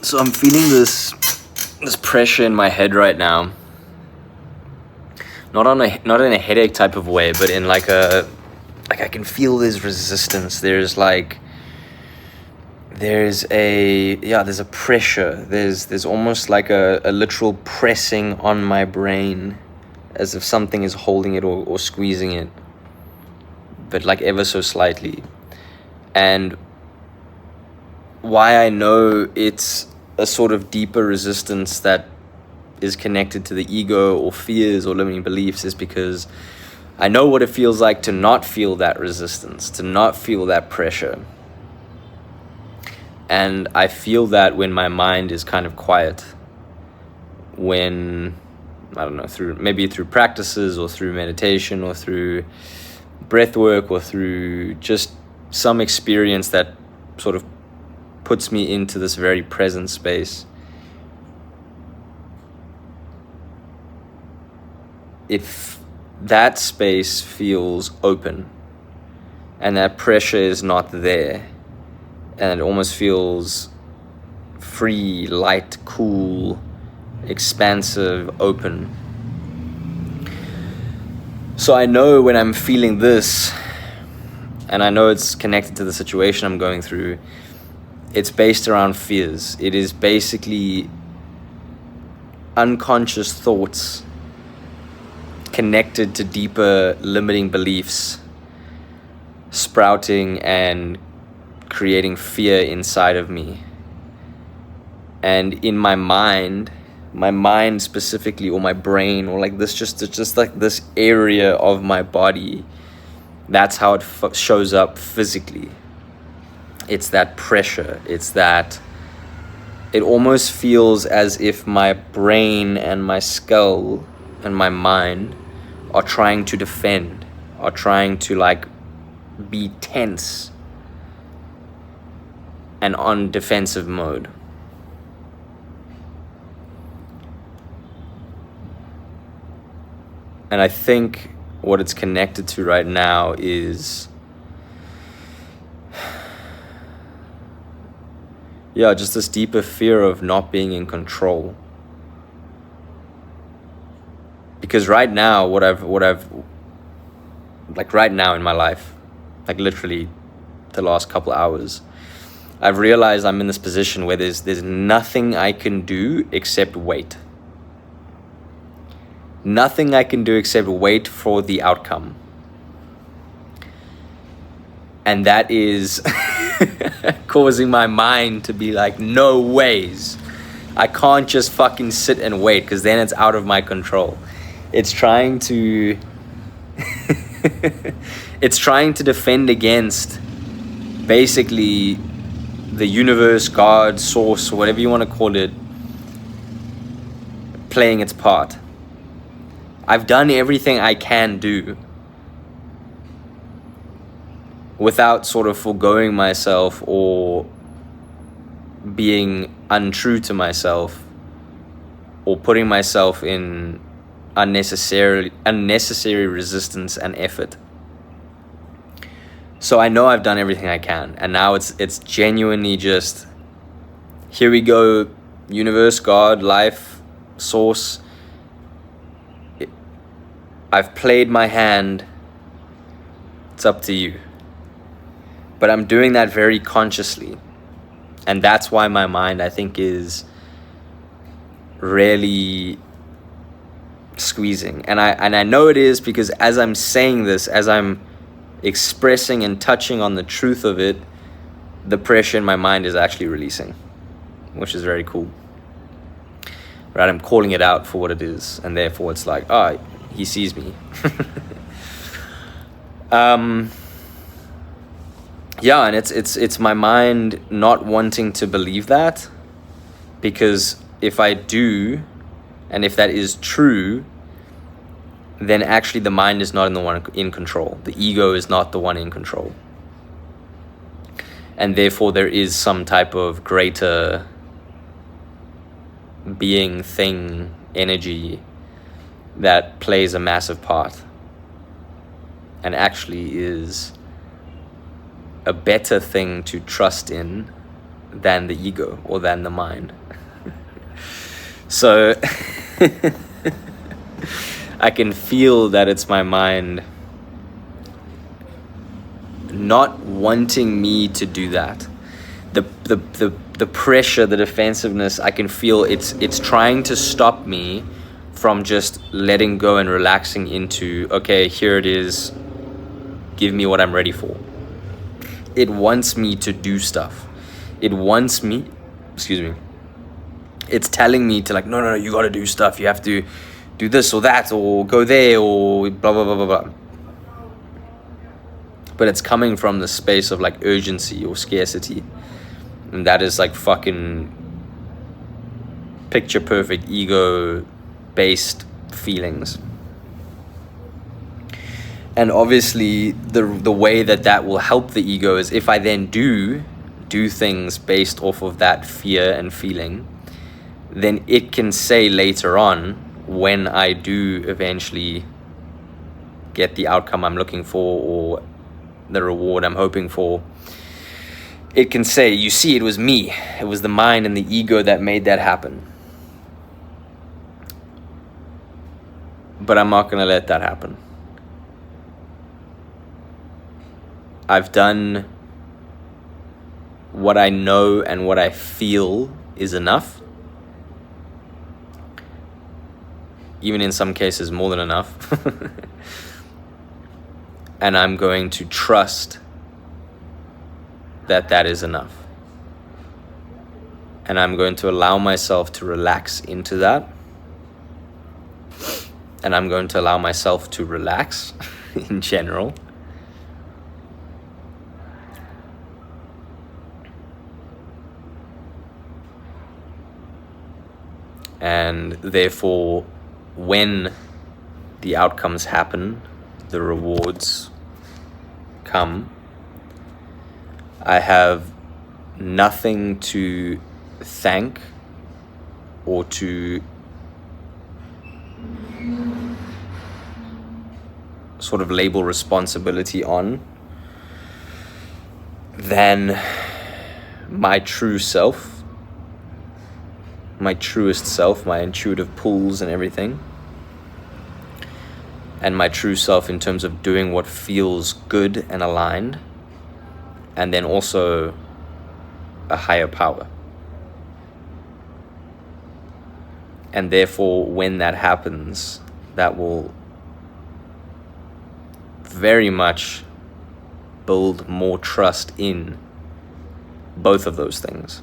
So I'm feeling this pressure in my head right now. Not in a headache type of way, but in like I can feel there's resistance. There's a pressure. There's almost like a literal pressing on my brain, as if something is holding it or squeezing it, but like ever so slightly. And why I know it's a sort of deeper resistance that is connected to the ego or fears or limiting beliefs is because I know what it feels like to not feel that resistance, to not feel that pressure. And I feel that when my mind is kind of quiet, when, I don't know, maybe through practices or through meditation or through breath work or through just some experience that sort of puts me into this very present space. If that space feels open and that pressure is not there, and it almost feels free, light, cool, expansive, open. So I know when I'm feeling this, and I know it's connected to the situation I'm going through, it's based around fears. It is basically unconscious thoughts connected to deeper limiting beliefs sprouting and creating fear inside of me. And in my mind specifically, or my brain, or like this, just like this area of my body, that's how it shows up physically. It's that pressure. It almost feels as if my brain and my skull and my mind are trying to defend, are trying to like be tense and on defensive mode. And I think what it's connected to right now is, just this deeper fear of not being in control. Because right now, what I've like right now in my life, like literally the last couple hours, I've realized I'm in this position where there's nothing I can do except wait. Nothing I can do except wait for the outcome. And that is causing my mind to be like, no ways. I can't just fucking sit and wait, because then it's out of my control. It's trying to it's trying to defend against basically the universe, God, source, whatever you want to call it, playing its part. I've done everything I can do without sort of foregoing myself or being untrue to myself or putting myself in unnecessary resistance and effort. So I know I've done everything I can, and now it's genuinely just, here we go, universe, God, life, source. I've played my hand. It's up to you. But I'm doing that very consciously. And that's why my mind, I think, is really squeezing. And I know it is, because as I'm saying this, as I'm expressing and touching on the truth of it, the pressure in my mind is actually releasing, which is very cool. Right? I'm calling it out for what it is, and therefore it's like, he sees me. And it's my mind not wanting to believe that, because if I do, and if that is true, then actually the mind is not the one in control. The ego is not the one in control. And therefore there is some type of greater being, thing, energy that plays a massive part and actually is a better thing to trust in than the ego or than the mind. So I can feel that it's my mind not wanting me to do that. The pressure, the defensiveness, I can feel it's trying to stop me from just letting go and relaxing into, okay, here it is, give me what I'm ready for. It wants me to do stuff. It wants me, it's telling me to like, no, you gotta do stuff. You have to do this or that or go there or blah, blah, blah, blah, blah. But it's coming from the space of like urgency or scarcity. And that is like fucking picture perfect ego based feelings. And obviously the way that will help the ego is if I then do things based off of that fear and feeling, then it can say later on, when I do eventually get the outcome I'm looking for or the reward I'm hoping for, it can say, you see, it was me. It was the mind and the ego that made that happen. But I'm not going to let that happen. I've done what I know and what I feel is enough. Even in some cases, more than enough. And I'm going to trust that is enough. And I'm going to allow myself to relax into that. And I'm going to allow myself to relax in general. And therefore, when the outcomes happen, the rewards come, I have nothing to thank or to sort of label responsibility on than my true self, my truest self, my intuitive pulls and everything, and my true self in terms of doing what feels good and aligned, and then also a higher power. And therefore, when that happens, that will very much build more trust in both of those things.